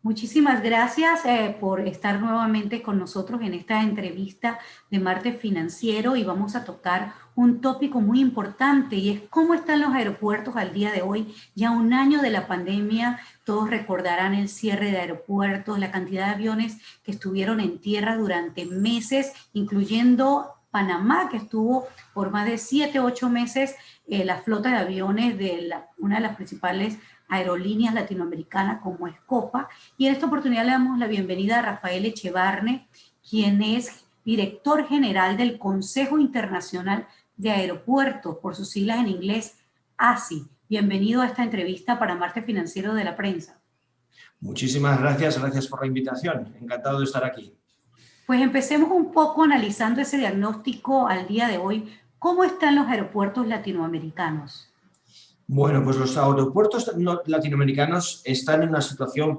Muchísimas gracias por estar nuevamente con nosotros en esta entrevista de Martes Financiero y vamos a tocar un tópico muy importante y es cómo están los aeropuertos al día de hoy. Ya un año de la pandemia, todos recordarán el cierre de aeropuertos, la cantidad de aviones que estuvieron en tierra durante meses, incluyendo Panamá, que estuvo por más de 7, 8 meses la flota de aviones de una de las principales aerolíneas latinoamericanas como es Copa. Y en esta oportunidad le damos la bienvenida a Rafael Echevarne, quien es director general del Consejo Internacional de Aeropuertos, por sus siglas en inglés, ASI. Bienvenido a esta entrevista para Martes Financiero de la Prensa. Muchísimas gracias, gracias por la invitación. Encantado de estar aquí. Pues empecemos un poco analizando ese diagnóstico al día de hoy. ¿Cómo están los aeropuertos latinoamericanos? Bueno, pues los aeropuertos latinoamericanos están en una situación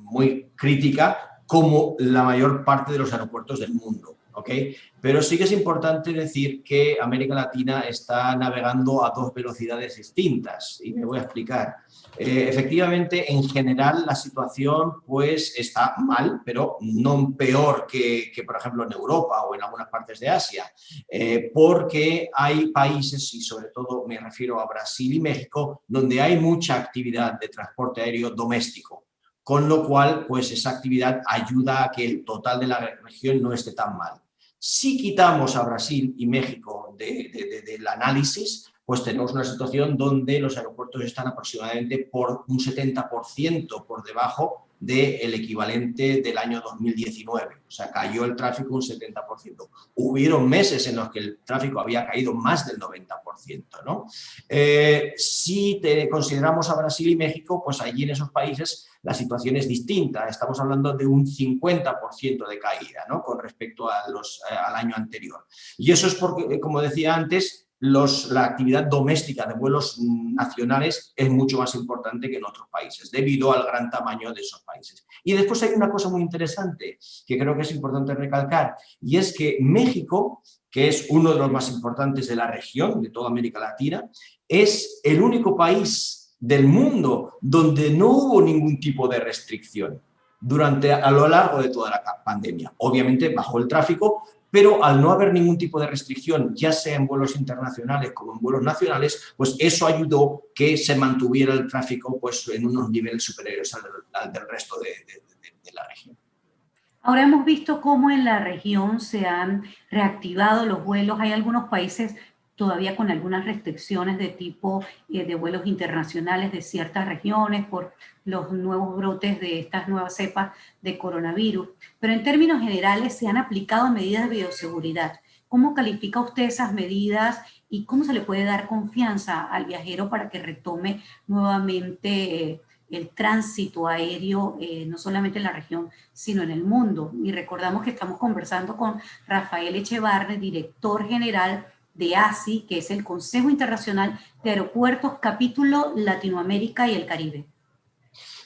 muy crítica, como la mayor parte de los aeropuertos del mundo, ¿ok? Pero sí que es importante decir que América Latina está navegando a dos velocidades distintas y me voy a explicar. Efectivamente, en general la situación pues está mal, pero no peor que, por ejemplo, en Europa o en algunas partes de Asia, porque hay países, y sobre todo me refiero a Brasil y México, donde hay mucha actividad de transporte aéreo doméstico, con lo cual pues esa actividad ayuda a que el total de la región no esté tan mal. Si quitamos a Brasil y México del análisis, pues tenemos una situación donde los aeropuertos están aproximadamente por un 70% por debajo del equivalente del año 2019. O sea, cayó el tráfico un 70%. Hubieron meses en los que el tráfico había caído más del 90%, ¿no? Si consideramos a Brasil y México, pues allí en esos países la situación es distinta. Estamos hablando de un 50% de caída, ¿no? Con respecto al año anterior. Y eso es porque, como decía antes, la actividad doméstica de vuelos nacionales es mucho más importante que en otros países, debido al gran tamaño de esos países. Y después hay una cosa muy interesante que creo que es importante recalcar, y es que México, que es uno de los más importantes de la región, de toda América Latina, es el único país del mundo donde no hubo ningún tipo de restricción a lo largo de toda la pandemia. Obviamente bajó el tráfico, pero al no haber ningún tipo de restricción, ya sea en vuelos internacionales como en vuelos nacionales, pues eso ayudó que se mantuviera el tráfico pues, en unos niveles superiores al del resto de la región. Ahora hemos visto cómo en la región se han reactivado los vuelos. Hay algunos países todavía con algunas restricciones de tipo de vuelos internacionales de ciertas regiones por los nuevos brotes de estas nuevas cepas de coronavirus. Pero en términos generales se han aplicado medidas de bioseguridad. ¿Cómo califica usted esas medidas y cómo se le puede dar confianza al viajero para que retome nuevamente el tránsito aéreo, no solamente en la región, sino en el mundo? Y recordamos que estamos conversando con Rafael Echevarne, director general de ASI, que es el Consejo Internacional de Aeropuertos, capítulo Latinoamérica y el Caribe.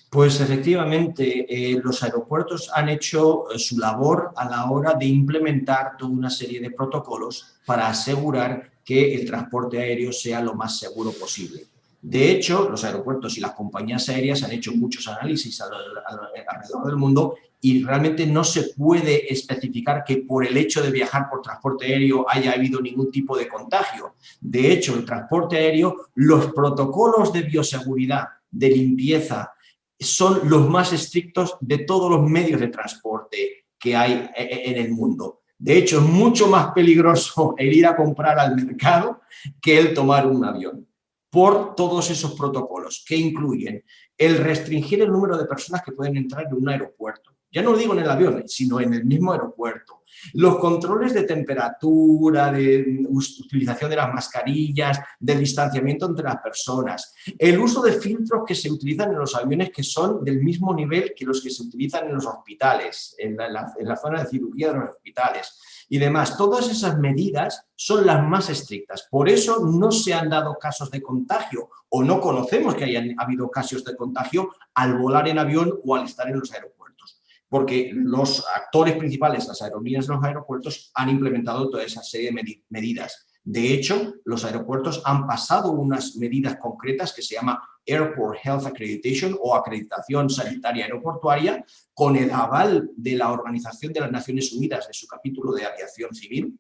Pues efectivamente, los aeropuertos han hecho su labor a la hora de implementar toda una serie de protocolos para asegurar que el transporte aéreo sea lo más seguro posible. De hecho, los aeropuertos y las compañías aéreas han hecho muchos análisis alrededor del mundo y realmente no se puede especificar que por el hecho de viajar por transporte aéreo haya habido ningún tipo de contagio. De hecho, el transporte aéreo, los protocolos de bioseguridad, de limpieza, son los más estrictos de todos los medios de transporte que hay en el mundo. De hecho, es mucho más peligroso el ir a comprar al mercado que el tomar un avión, por todos esos protocolos que incluyen el restringir el número de personas que pueden entrar en un aeropuerto. Ya no lo digo en el avión, sino en el mismo aeropuerto. Los controles de temperatura, de utilización de las mascarillas, del distanciamiento entre las personas, el uso de filtros que se utilizan en los aviones que son del mismo nivel que los que se utilizan en los hospitales, en la zona de cirugía de los hospitales y demás. Todas esas medidas son las más estrictas. Por eso no se han dado casos de contagio o no conocemos que hayan habido casos de contagio al volar en avión o al estar en los aeropuertos, porque los actores principales, las aerolíneas de los aeropuertos, han implementado toda esa serie de medidas De hecho, los aeropuertos han pasado unas medidas concretas que se llama Airport Health Accreditation o acreditación sanitaria aeroportuaria, con el aval de la Organización de las Naciones Unidas de su capítulo de aviación civil,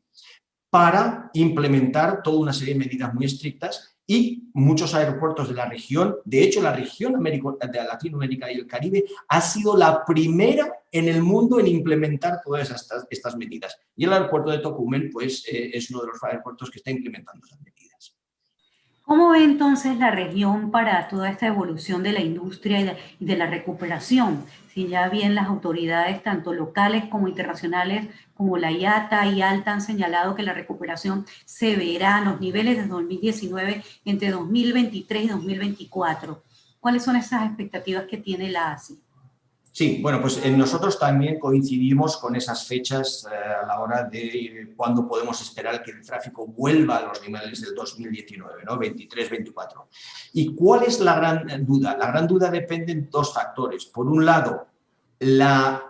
para implementar toda una serie de medidas muy estrictas, y muchos aeropuertos de la región, de hecho la región de Latinoamérica y el Caribe ha sido la primera en el mundo en implementar todas estas medidas. Y el aeropuerto de Tocumen pues, es uno de los aeropuertos que está implementando esas medidas. ¿Cómo ve entonces la región para toda esta evolución de la industria y de la recuperación? Si ya bien las autoridades, tanto locales como internacionales, como la IATA y ALTA, han señalado que la recuperación se verá a los niveles de 2019 entre 2023 y 2024. ¿Cuáles son esas expectativas que tiene la ASI? Sí, bueno, pues nosotros también coincidimos con esas fechas a la hora de cuándo podemos esperar que el tráfico vuelva a los niveles del 2019, ¿no? 23-24. ¿Y cuál es la gran duda? La gran duda depende de dos factores. Por un lado, las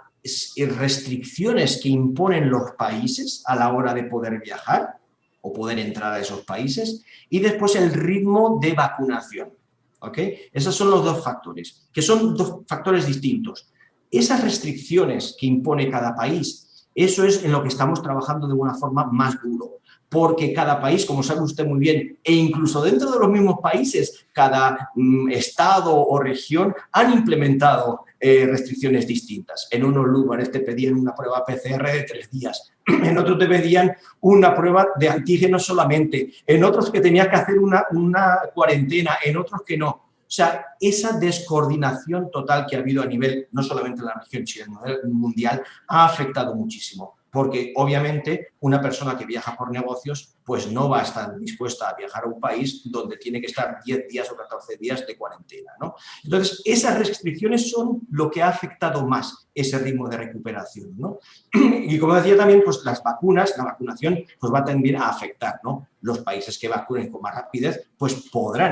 restricciones que imponen los países a la hora de poder viajar o poder entrar a esos países, y después el ritmo de vacunación. ¿Okay? Esos son los dos factores, que son dos factores distintos. Esas restricciones que impone cada país, eso es en lo que estamos trabajando de una forma más duro, porque cada país, como sabe usted muy bien, e incluso dentro de los mismos países, cada estado o región han implementado restricciones distintas. En unos lugares te pedían una prueba PCR de 3 días, en otros te pedían una prueba de antígenos solamente, en otros que tenías que hacer una cuarentena, en otros que no. O sea, esa descoordinación total que ha habido a nivel, no solamente de la región, sino a nivel mundial, ha afectado muchísimo. Porque obviamente una persona que viaja por negocios pues no va a estar dispuesta a viajar a un país donde tiene que estar 10 días o 14 días de cuarentena, ¿no? Entonces, esas restricciones son lo que ha afectado más ese ritmo de recuperación, ¿no? Y como decía también, pues las vacunas, la vacunación pues va también a afectar, ¿no? Los países que vacunen con más rapidez pues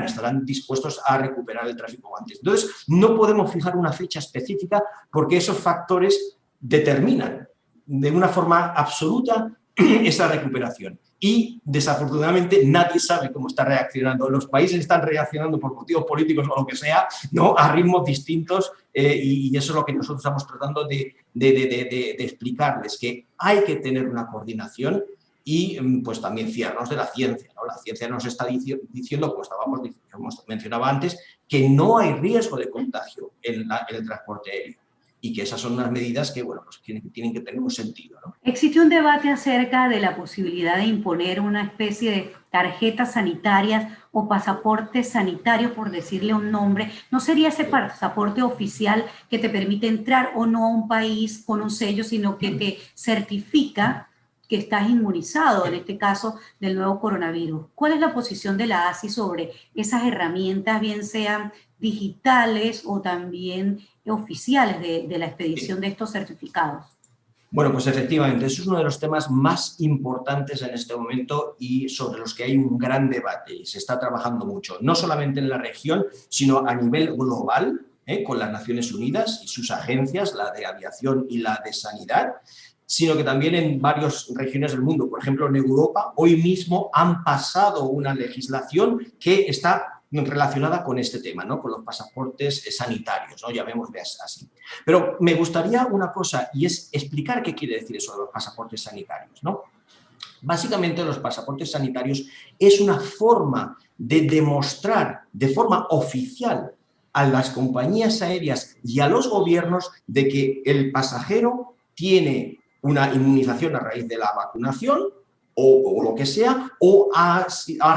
estarán dispuestos a recuperar el tráfico antes. Entonces, no podemos fijar una fecha específica porque esos factores determinan de una forma absoluta esa recuperación. Y, desafortunadamente, nadie sabe cómo está reaccionando. Los países están reaccionando por motivos políticos o lo que sea, ¿no? A ritmos distintos, y eso es lo que nosotros estamos tratando de explicarles, que hay que tener una coordinación y pues también fiarnos de la ciencia, ¿no? La ciencia nos está diciendo, como mencionaba antes, que no hay riesgo de contagio en el transporte aéreo. Y que esas son unas medidas que, bueno, pues tienen que tener un sentido, ¿no? Existe un debate acerca de la posibilidad de imponer una especie de tarjetas sanitarias o pasaporte sanitario, por decirle un nombre. ¿No sería ese pasaporte oficial que te permite entrar o no a un país con un sello, sino que te certifica que estás inmunizado, en este caso del nuevo coronavirus? ¿Cuál es la posición de la ASI sobre esas herramientas, bien sean digitales o también oficiales de la expedición de estos certificados? Bueno, pues efectivamente, eso es uno de los temas más importantes en este momento y sobre los que hay un gran debate y se está trabajando mucho, no solamente en la región, sino a nivel global, con las Naciones Unidas y sus agencias, la de aviación y la de sanidad, sino que también en varias regiones del mundo. Por ejemplo, en Europa, hoy mismo han pasado una legislación que está relacionada con este tema, ¿no? Con los pasaportes sanitarios, ¿no? Llamémosle así. Pero me gustaría una cosa, y es explicar qué quiere decir eso de los pasaportes sanitarios, ¿no? Básicamente, los pasaportes sanitarios es una forma de demostrar de forma oficial a las compañías aéreas y a los gobiernos de que el pasajero tiene una inmunización a raíz de la vacunación o lo que sea, o ha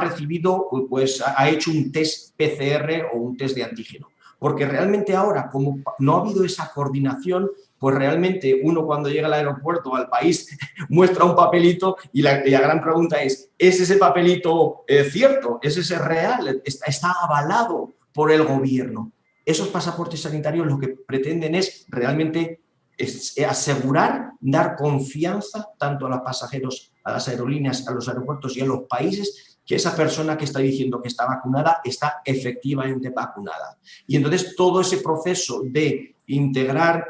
recibido, pues ha hecho un test PCR o un test de antígeno. Porque realmente ahora, como no ha habido esa coordinación, pues realmente uno cuando llega al aeropuerto o al país muestra un papelito y la gran pregunta ¿es ese papelito cierto? ¿Es ese real? ¿Está avalado por el gobierno? Esos pasaportes sanitarios lo que pretenden es realmente asegurar, dar confianza tanto a los pasajeros, a las aerolíneas, a los aeropuertos y a los países, que esa persona que está diciendo que está vacunada está efectivamente vacunada. Y entonces todo ese proceso de integrar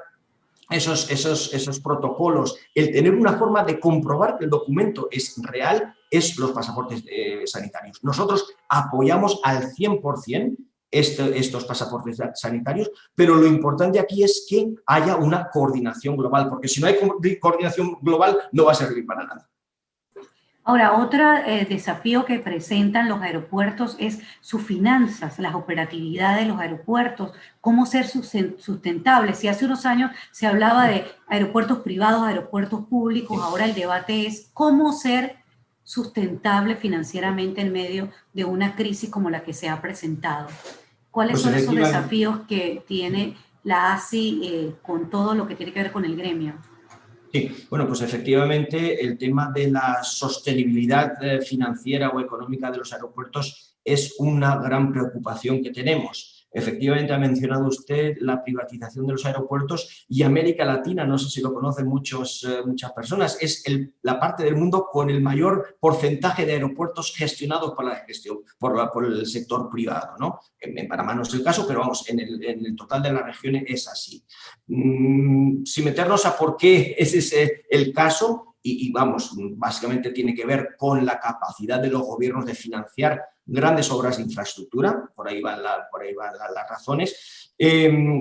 esos protocolos, el tener una forma de comprobar que el documento es real, es los pasaportes sanitarios. Nosotros apoyamos al 100% estos pasaportes sanitarios, pero lo importante aquí es que haya una coordinación global, porque si no hay coordinación global no va a servir para nada. Ahora, otro desafío que presentan los aeropuertos es sus finanzas, las operatividades de los aeropuertos, cómo ser sustentables. Si hace unos años se hablaba de aeropuertos privados, aeropuertos públicos, ahora el debate es cómo ser sustentable financieramente en medio de una crisis como la que se ha presentado. ¿Cuáles Pues son esos desafíos que tiene la ASI con todo lo que tiene que ver con el gremio? Sí, bueno, pues efectivamente el tema de la sostenibilidad financiera o económica de los aeropuertos es una gran preocupación que tenemos. Efectivamente ha mencionado usted la privatización de los aeropuertos y América Latina, no sé si lo conocen muchas personas, es la parte del mundo con el mayor porcentaje de aeropuertos gestionados por la gestión, por el sector privado, ¿no? En Panamá no es el caso, pero vamos, en el total de las regiones es así. Sin meternos a por qué es ese el caso, y vamos, básicamente tiene que ver con la capacidad de los gobiernos de financiar grandes obras de infraestructura, por ahí van las razones.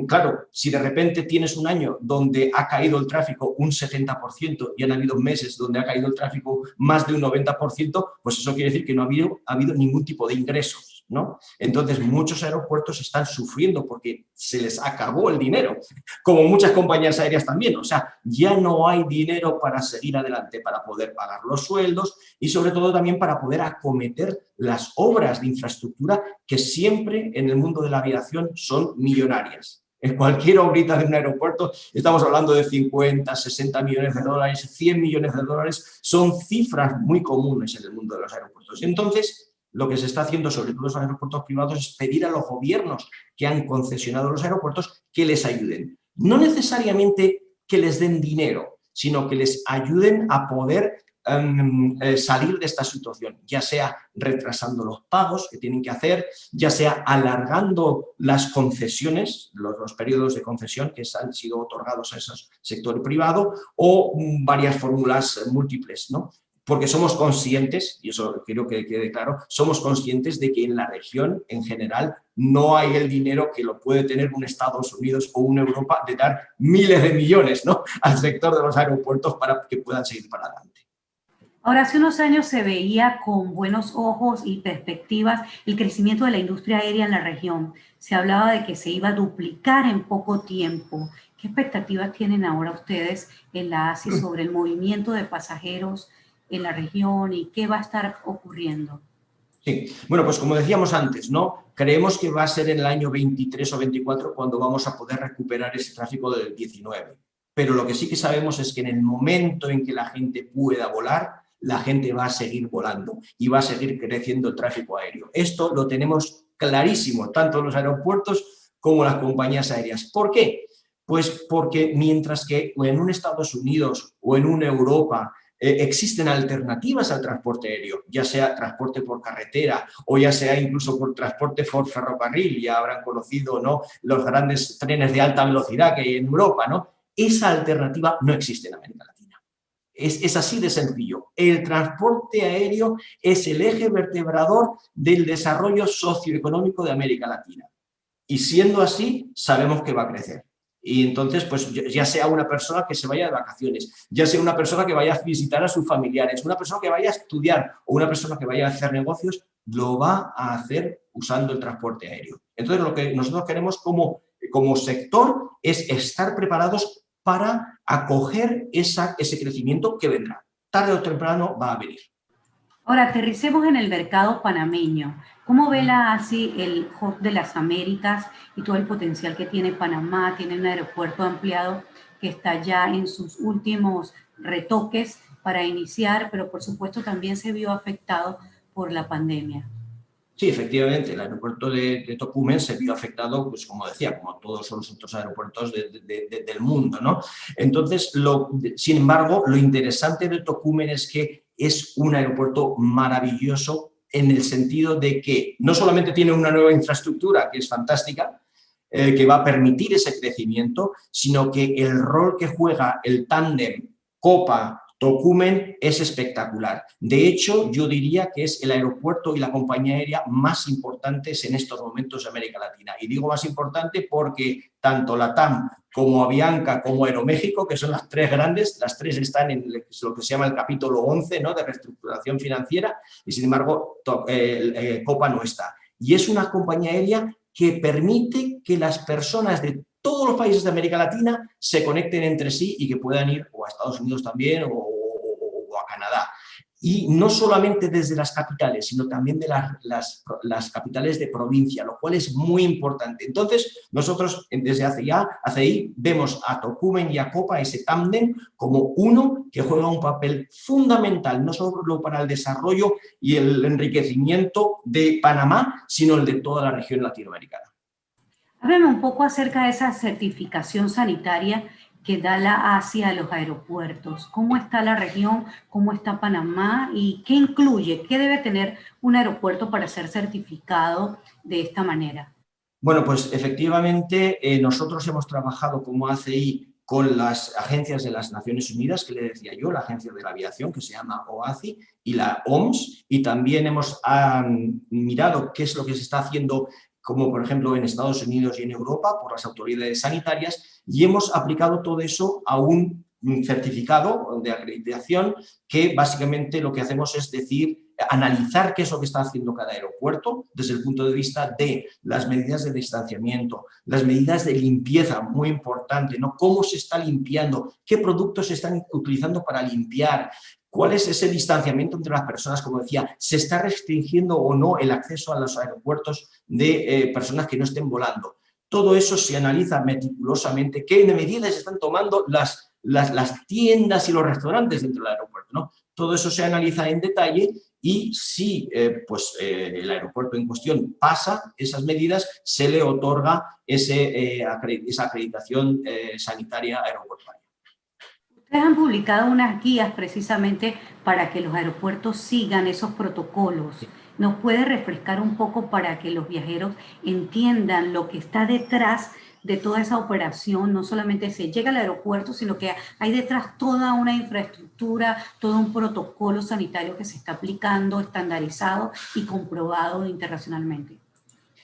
Claro, si de repente tienes un año donde ha caído el tráfico un 70% y han habido meses donde ha caído el tráfico más de un 90%, pues eso quiere decir que no ha habido ningún tipo de ingresos, ¿no? Entonces, muchos aeropuertos están sufriendo porque se les acabó el dinero, como muchas compañías aéreas también. O sea, ya no hay dinero para seguir adelante, para poder pagar los sueldos y sobre todo también para poder acometer las obras de infraestructura que siempre en el mundo de la aviación son millonarias. En cualquier obrita de un aeropuerto estamos hablando de 50, 60 millones de dólares, 100 millones de dólares, son cifras muy comunes en el mundo de los aeropuertos. Y entonces, lo que se está haciendo, sobre todo en los aeropuertos privados, es pedir a los gobiernos que han concesionado los aeropuertos que les ayuden. No necesariamente que les den dinero, sino que les ayuden a poder salir de esta situación, ya sea retrasando los pagos que tienen que hacer, ya sea alargando las concesiones, los periodos de concesión que han sido otorgados a ese sector privado o varias fórmulas múltiples, ¿no? Porque somos conscientes, y eso quiero que quede claro, somos conscientes de que en la región en general no hay el dinero que lo puede tener un Estados Unidos o una Europa de dar miles de millones, ¿no?, al sector de los aeropuertos para que puedan seguir para adelante. Ahora, hace unos años se veía con buenos ojos y perspectivas el crecimiento de la industria aérea en la región. Se hablaba de que se iba a duplicar en poco tiempo. ¿Qué expectativas tienen ahora ustedes en la ASI sobre el movimiento de pasajeros en la región y qué va a estar ocurriendo? Sí, bueno, pues como decíamos antes, ¿no? Creemos que va a ser en el año 23 o 24 cuando vamos a poder recuperar ese tráfico del 19. Pero lo que sí que sabemos es que en el momento en que la gente pueda volar, la gente va a seguir volando y va a seguir creciendo el tráfico aéreo. Esto lo tenemos clarísimo, tanto los aeropuertos como las compañías aéreas. ¿Por qué? Pues porque mientras que en un Estados Unidos o en una Europa existen alternativas al transporte aéreo, ya sea transporte por carretera o ya sea incluso por transporte por ferrocarril, ya habrán conocido, ¿no?, los grandes trenes de alta velocidad que hay en Europa, ¿no? Esa alternativa no existe en América Latina. Es así de sencillo. El transporte aéreo es el eje vertebrador del desarrollo socioeconómico de América Latina. Y siendo así, sabemos que va a crecer. Y entonces, pues ya sea una persona que se vaya de vacaciones, ya sea una persona que vaya a visitar a sus familiares, una persona que vaya a estudiar o una persona que vaya a hacer negocios, lo va a hacer usando el transporte aéreo. Entonces, lo que nosotros queremos como sector es estar preparados para acoger ese crecimiento que vendrá. Tarde o temprano va a venir. Ahora, aterricemos en el mercado panameño. ¿Cómo ve la ASI el hub de las Américas y todo el potencial que tiene Panamá? Tiene un aeropuerto ampliado que está ya en sus últimos retoques para iniciar, pero por supuesto también se vio afectado por la pandemia. Sí, efectivamente, el aeropuerto de Tocumen se vio afectado, pues como decía, como todos los otros aeropuertos del mundo, ¿no? Entonces, sin embargo, lo interesante de Tocumen es que es un aeropuerto maravilloso en el sentido de que no solamente tiene una nueva infraestructura, que es fantástica, que va a permitir ese crecimiento, sino que el rol que juega el tándem Copa Tocumen es espectacular. De hecho, yo diría que es el aeropuerto y la compañía aérea más importantes en estos momentos de América Latina. Y digo más importante porque tanto la TAM como Avianca como Aeroméxico, que son las tres grandes, las tres están en lo que se llama el capítulo 11, ¿no?, de reestructuración financiera, y sin embargo Copa no está. Y es una compañía aérea que permite que las personas de todos los países de América Latina se conecten entre sí y que puedan ir o a Estados Unidos también o a Canadá. Y no solamente desde las capitales, sino también de las capitales de provincia, lo cual es muy importante. Entonces, nosotros desde ACI vemos a Tocumen y a Copa, ese tándem, como uno que juega un papel fundamental, no solo para el desarrollo y el enriquecimiento de Panamá, sino el de toda la región latinoamericana. Háblame un poco acerca de esa certificación sanitaria que da la ASI a los aeropuertos. ¿Cómo está la región? ¿Cómo está Panamá? ¿Y qué incluye? ¿Qué debe tener un aeropuerto para ser certificado de esta manera? Bueno, pues efectivamente nosotros hemos trabajado como ACI con las agencias de las Naciones Unidas, que le decía yo, la Agencia de la Aviación, que se llama OACI, y la OMS, y también hemos mirado qué es lo que se está haciendo, como por ejemplo en Estados Unidos y en Europa, por las autoridades sanitarias, y hemos aplicado todo eso a un certificado de acreditación que básicamente lo que hacemos es analizar qué es lo que está haciendo cada aeropuerto desde el punto de vista de las medidas de distanciamiento, las medidas de limpieza, muy importante, ¿no? Cómo se está limpiando, qué productos se están utilizando para limpiar, cuál es ese distanciamiento entre las personas, como decía, se está restringiendo o no el acceso a los aeropuertos de personas que no estén volando. Todo eso se analiza meticulosamente, qué medidas están tomando las tiendas y los restaurantes dentro del aeropuerto, ¿no? Todo eso se analiza en detalle y si el aeropuerto en cuestión pasa esas medidas, se le otorga esa acreditación sanitaria aeroportuaria. Ustedes han publicado unas guías precisamente para que los aeropuertos sigan esos protocolos. ¿Nos puede refrescar un poco para que los viajeros entiendan lo que está detrás de toda esa operación? No solamente se llega al aeropuerto, sino que hay detrás toda una infraestructura, todo un protocolo sanitario que se está aplicando, estandarizado y comprobado internacionalmente.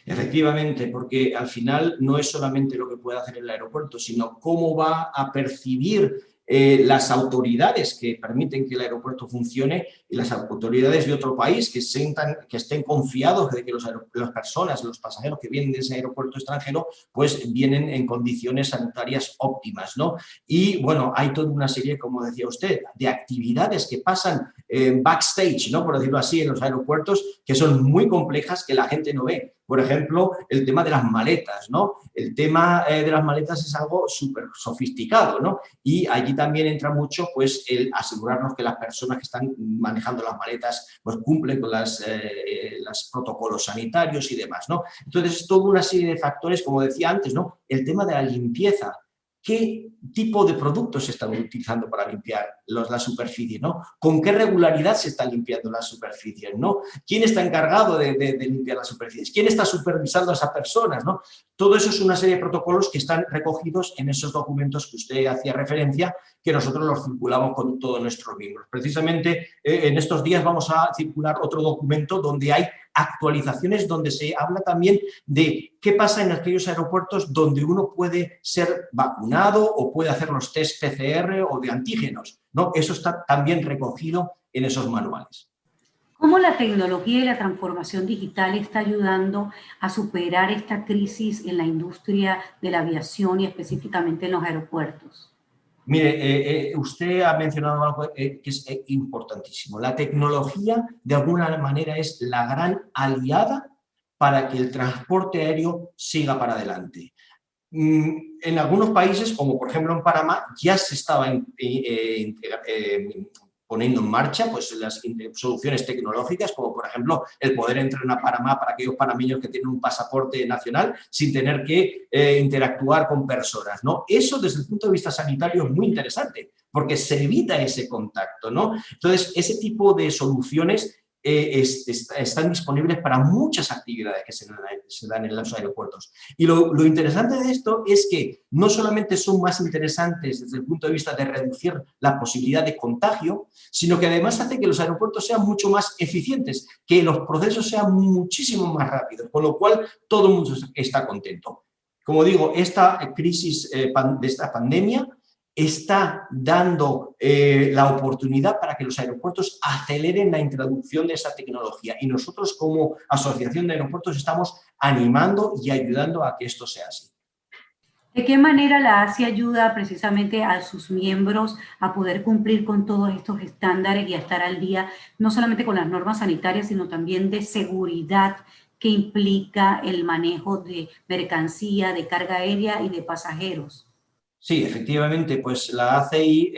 Efectivamente, porque al final no es solamente lo que puede hacer el aeropuerto, sino cómo va a percibir las autoridades que permiten que el aeropuerto funcione y las autoridades de otro país que estén confiados de que las personas, los pasajeros que vienen de ese aeropuerto extranjero, pues vienen en condiciones sanitarias óptimas, ¿no? Y bueno, hay toda una serie, como decía usted, de actividades que pasan backstage, ¿no?, por decirlo así, en los aeropuertos, que son muy complejas, que la gente no ve. Por ejemplo, el tema de las maletas, ¿no? El tema de las maletas es algo súper sofisticado, ¿no? Y allí también entra mucho, pues, el asegurarnos que las personas que están manejando las maletas, pues, cumplen con los protocolos sanitarios y demás, ¿no? Entonces, es toda una serie de factores, como decía antes, ¿no? El tema de la limpieza. ¿Qué tipo de productos se están utilizando para limpiar las superficies, ¿no? ¿Con qué regularidad se están limpiando las superficies, ¿no? ¿Quién está encargado de limpiar las superficies? ¿Quién está supervisando a esas personas, ¿no? Todo eso es una serie de protocolos que están recogidos en esos documentos que usted hacía referencia, que nosotros los circulamos con todos nuestros miembros. Precisamente en estos días vamos a circular otro documento donde hay actualizaciones, donde se habla también de qué pasa en aquellos aeropuertos donde uno puede ser vacunado o puede hacer los test PCR o de antígenos, ¿no? Eso está también recogido en esos manuales. ¿Cómo la tecnología y la transformación digital está ayudando a superar esta crisis en la industria de la aviación y específicamente en los aeropuertos? Mire, usted ha mencionado algo que es importantísimo. La tecnología, de alguna manera, es la gran aliada para que el transporte aéreo siga para adelante. En algunos países, como por ejemplo en Panamá, ya se estaba poniendo en marcha pues, las soluciones tecnológicas, como por ejemplo el poder entrar a Panamá para aquellos panameños que tienen un pasaporte nacional sin tener que interactuar con personas, ¿no? Eso desde el punto de vista sanitario es muy interesante porque se evita ese contacto, ¿no? Entonces, ese tipo de soluciones están disponibles para muchas actividades que se dan en los aeropuertos. Y lo interesante de esto es que no solamente son más interesantes desde el punto de vista de reducir la posibilidad de contagio, sino que además hace que los aeropuertos sean mucho más eficientes, que los procesos sean muchísimo más rápidos, con lo cual todo el mundo está contento. Como digo, esta crisis de esta pandemia está dando la oportunidad para que los aeropuertos aceleren la introducción de esa tecnología y nosotros como Asociación de Aeropuertos estamos animando y ayudando a que esto sea así. ¿De qué manera la ASI ayuda precisamente a sus miembros a poder cumplir con todos estos estándares y a estar al día, no solamente con las normas sanitarias, sino también de seguridad que implica el manejo de mercancía, de carga aérea y de pasajeros? Sí, efectivamente, pues la ACI,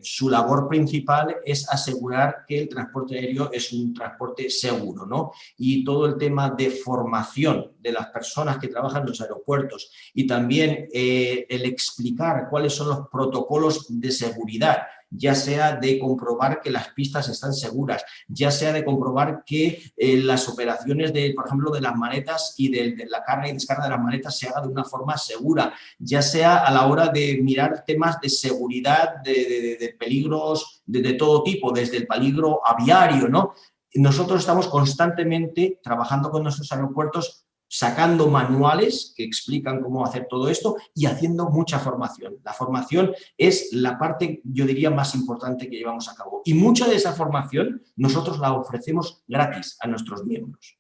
su labor principal es asegurar que el transporte aéreo es un transporte seguro, ¿no? Y todo el tema de formación de las personas que trabajan en los aeropuertos y también el explicar cuáles son los protocolos de seguridad, ya sea de comprobar que las pistas están seguras, ya sea de comprobar que las operaciones, por ejemplo, de las maletas y de la carga y descarga de las maletas se haga de una forma segura, ya sea a la hora de mirar temas de seguridad, de peligros de todo tipo, desde el peligro aviario, ¿no? Nosotros estamos constantemente trabajando con nuestros aeropuertos, sacando manuales que explican cómo hacer todo esto y haciendo mucha formación. La formación es la parte, yo diría, más importante que llevamos a cabo. Y mucha de esa formación nosotros la ofrecemos gratis a nuestros miembros.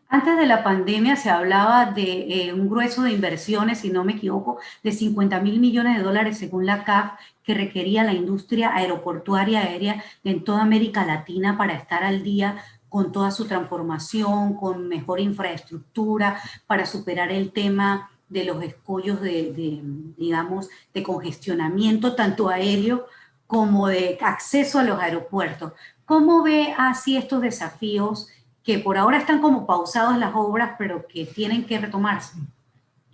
Antes de la pandemia se hablaba de un grueso de inversiones, si no me equivoco, de 50.000 millones de dólares según la CAF, que requería la industria aeroportuaria aérea en toda América Latina para estar al día con toda su transformación, con mejor infraestructura, para superar el tema de los escollos digamos, de congestionamiento tanto aéreo como de acceso a los aeropuertos. ¿Cómo ve así estos desafíos que por ahora están como pausadas las obras, pero que tienen que retomarse?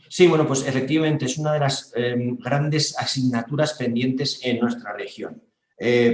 Sí, bueno, pues efectivamente es una de las grandes asignaturas pendientes en nuestra región,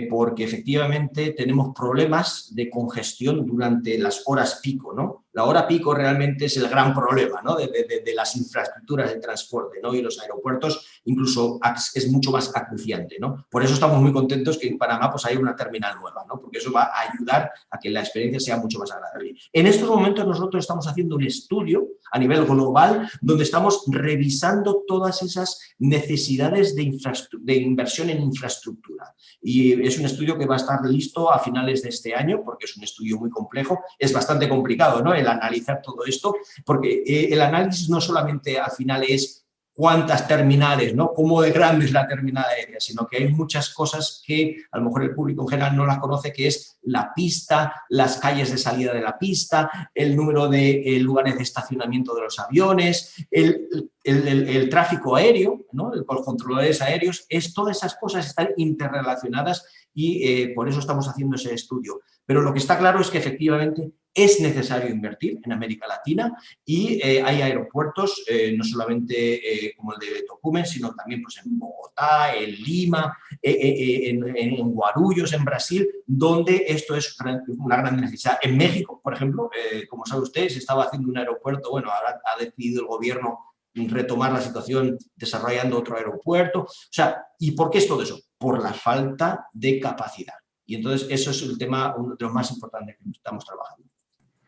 porque efectivamente tenemos problemas de congestión durante las horas pico, ¿no? La hora pico realmente es el gran problema, ¿no? de las infraestructuras de transporte, ¿no? Y los aeropuertos incluso es mucho más acuciante, ¿no? Por eso estamos muy contentos que en Panamá pues haya una terminal nueva, ¿no? Porque eso va a ayudar a que la experiencia sea mucho más agradable. En estos momentos nosotros estamos haciendo un estudio a nivel global donde estamos revisando todas esas necesidades de inversión en infraestructura. Y es un estudio que va a estar listo a finales de este año porque es un estudio muy complejo, es bastante complicado, ¿no? El analizar todo esto, porque el análisis no solamente al final es cuántas terminales, ¿no? Cómo de grande es la terminal aérea, sino que hay muchas cosas que a lo mejor el público en general no las conoce, que es la pista, las calles de salida de la pista, el número de lugares de estacionamiento de los aviones, el tráfico aéreo, ¿no? Los controladores aéreos, todas esas cosas están interrelacionadas y por eso estamos haciendo ese estudio. Pero lo que está claro es que efectivamente es necesario invertir en América Latina y hay aeropuertos, no solamente como el de Tocumen, sino también pues, en Bogotá, en Lima, en Guarulhos, en Brasil, donde esto es una gran necesidad. En México, por ejemplo, como sabe usted, se estaba haciendo un aeropuerto, bueno, ahora ha decidido el gobierno retomar la situación desarrollando otro aeropuerto. O sea, ¿y por qué es todo eso? Por la falta de capacidad. Y entonces eso es el tema, uno de los más importantes que estamos trabajando.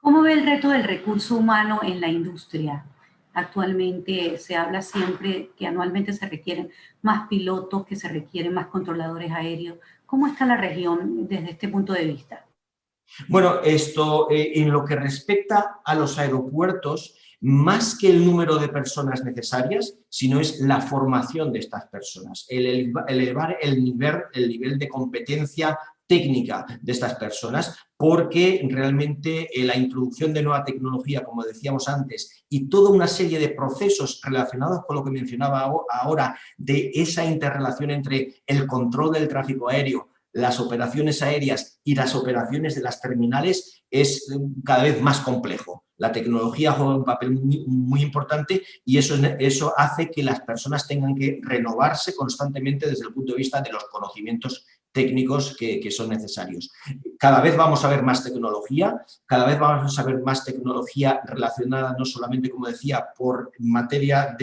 ¿Cómo ve el reto del recurso humano en la industria? Actualmente se habla siempre que anualmente se requieren más pilotos, que se requieren más controladores aéreos. ¿Cómo está la región desde este punto de vista? Bueno, esto en lo que respecta a los aeropuertos, más que el número de personas necesarias, sino es la formación de estas personas, elevar el nivel de competencia técnica de estas personas, porque realmente la introducción de nueva tecnología, como decíamos antes, y toda una serie de procesos relacionados con lo que mencionaba ahora, de esa interrelación entre el control del tráfico aéreo, las operaciones aéreas y las operaciones de las terminales es cada vez más complejo. La tecnología juega un papel muy importante y eso hace que las personas tengan que renovarse constantemente desde el punto de vista de los conocimientos técnicos que son necesarios. cada vez vamos a ver más tecnología, cada vez vamos a ver más tecnología relacionada no solamente, como decía, por materia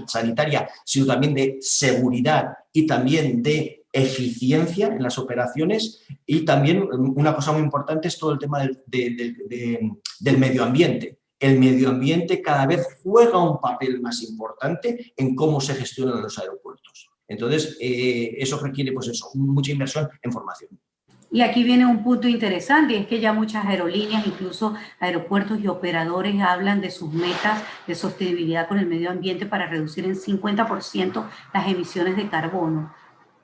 sanitaria, sino también de seguridad y también de eficiencia en las operaciones. Y también una cosa muy importante es todo el tema del medio ambiente. El medio ambiente cada vez juega un papel más importante en cómo se gestionan los aeropuertos. Entonces, eso requiere, pues eso, mucha inversión en formación. Y aquí viene un punto interesante, y es que ya muchas aerolíneas, incluso aeropuertos y operadores hablan de sus metas de sostenibilidad con el medio ambiente para reducir en 50% las emisiones de carbono.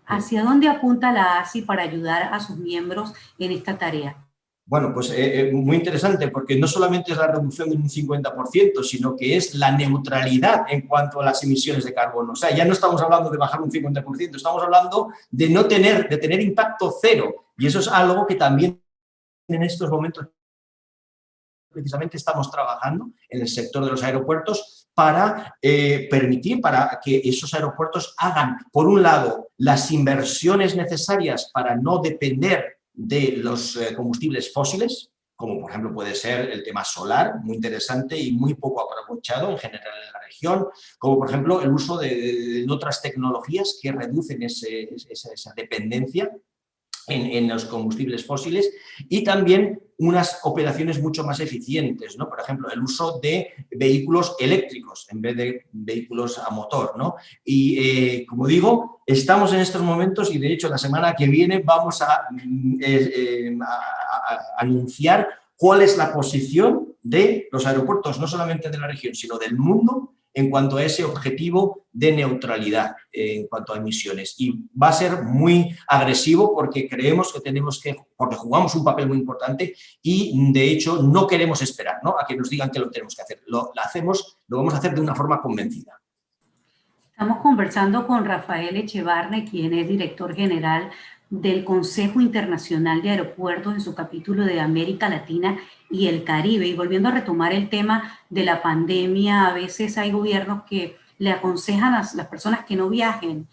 ¿Hacia dónde apunta la ASI para ayudar a sus miembros en esta tarea? Bueno, pues muy interesante, porque no solamente es la reducción de un 50%, sino que es la neutralidad en cuanto a las emisiones de carbono. O sea, ya no estamos hablando de bajar un 50%, estamos hablando de de tener impacto cero. Y eso es algo que también en estos momentos precisamente estamos trabajando en el sector de los aeropuertos para permitir, para que esos aeropuertos hagan, por un lado, las inversiones necesarias para no depender de los combustibles fósiles, como por ejemplo puede ser el tema solar, muy interesante y muy poco aprovechado en general en la región, como por ejemplo el uso de otras tecnologías que reducen esa dependencia en los combustibles fósiles, y también unas operaciones mucho más eficientes, ¿no? Por ejemplo, el uso de vehículos eléctricos en vez de vehículos a motor, ¿no? Y como digo, estamos en estos momentos y de hecho la semana que viene vamos a anunciar cuál es la posición de los aeropuertos, no solamente de la región, sino del mundo, en cuanto a ese objetivo de neutralidad en cuanto a emisiones. Y va a ser muy agresivo porque creemos que porque jugamos un papel muy importante y de hecho no queremos esperar, ¿no?, a que nos digan que lo tenemos que hacer. Lo vamos a hacer de una forma convencida. Estamos conversando con Rafael Echevarne, quien es director general del Consejo Internacional de Aeropuertos en su capítulo de América Latina y el Caribe. Y volviendo a retomar el tema de la pandemia, a veces hay gobiernos que le aconsejan a las personas que no viajen,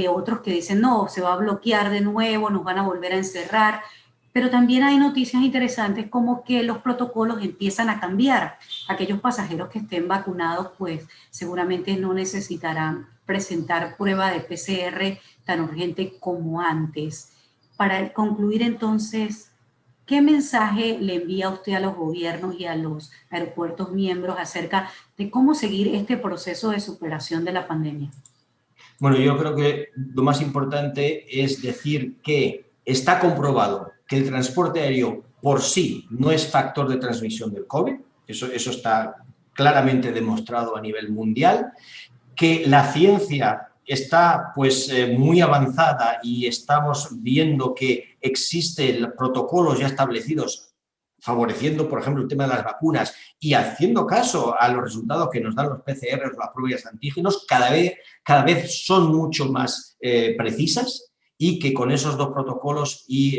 otros que dicen, no, se va a bloquear de nuevo, nos van a volver a encerrar. Pero también hay noticias interesantes como que los protocolos empiezan a cambiar. Aquellos pasajeros que estén vacunados, pues seguramente no necesitarán presentar prueba de PCR tan urgente como antes. Para concluir entonces, ¿qué mensaje le envía usted a los gobiernos y a los aeropuertos miembros acerca de cómo seguir este proceso de superación de la pandemia? Bueno, yo creo que lo más importante es decir que está comprobado que el transporte aéreo por sí no es factor de transmisión del COVID, eso está claramente demostrado a nivel mundial, que la ciencia está pues muy avanzada y estamos viendo que existen protocolos ya establecidos favoreciendo, por ejemplo, el tema de las vacunas y haciendo caso a los resultados que nos dan los PCR, las pruebas de antígenos, cada vez son mucho más precisas, y que con esos dos protocolos y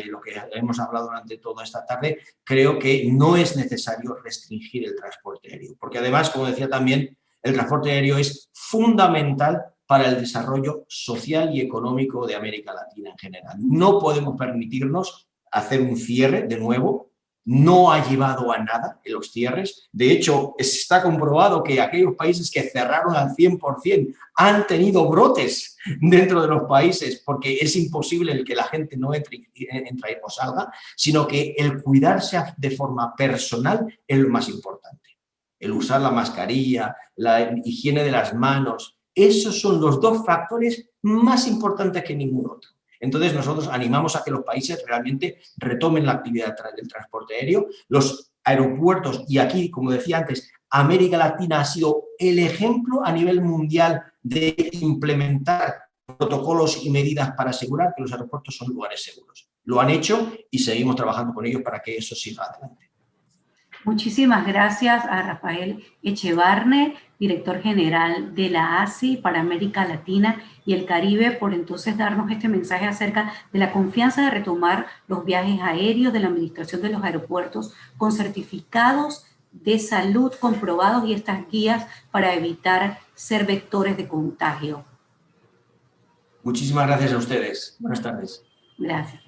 lo que hemos hablado durante toda esta tarde, creo que no es necesario restringir el transporte aéreo. Porque además, como decía también, el transporte aéreo es fundamental para el desarrollo social y económico de América Latina en general. No podemos permitirnos hacer un cierre de nuevo. No ha llevado a nada en los cierres. De hecho, está comprobado que aquellos países que cerraron al 100% han tenido brotes dentro de los países, porque es imposible el que la gente no entre o salga, sino que el cuidarse de forma personal es lo más importante. El usar la mascarilla, la higiene de las manos, esos son los dos factores más importantes que ningún otro. Entonces, nosotros animamos a que los países realmente retomen la actividad del transporte aéreo. Los aeropuertos, y aquí, como decía antes, América Latina ha sido el ejemplo a nivel mundial de implementar protocolos y medidas para asegurar que los aeropuertos son lugares seguros. Lo han hecho y seguimos trabajando con ellos para que eso siga adelante. Muchísimas gracias a Rafael Echevarne, director general de la ASI para América Latina y el Caribe, por entonces darnos este mensaje acerca de la confianza de retomar los viajes aéreos, de la administración de los aeropuertos con certificados de salud comprobados y estas guías para evitar ser vectores de contagio. Muchísimas gracias a ustedes. Buenas tardes. Gracias.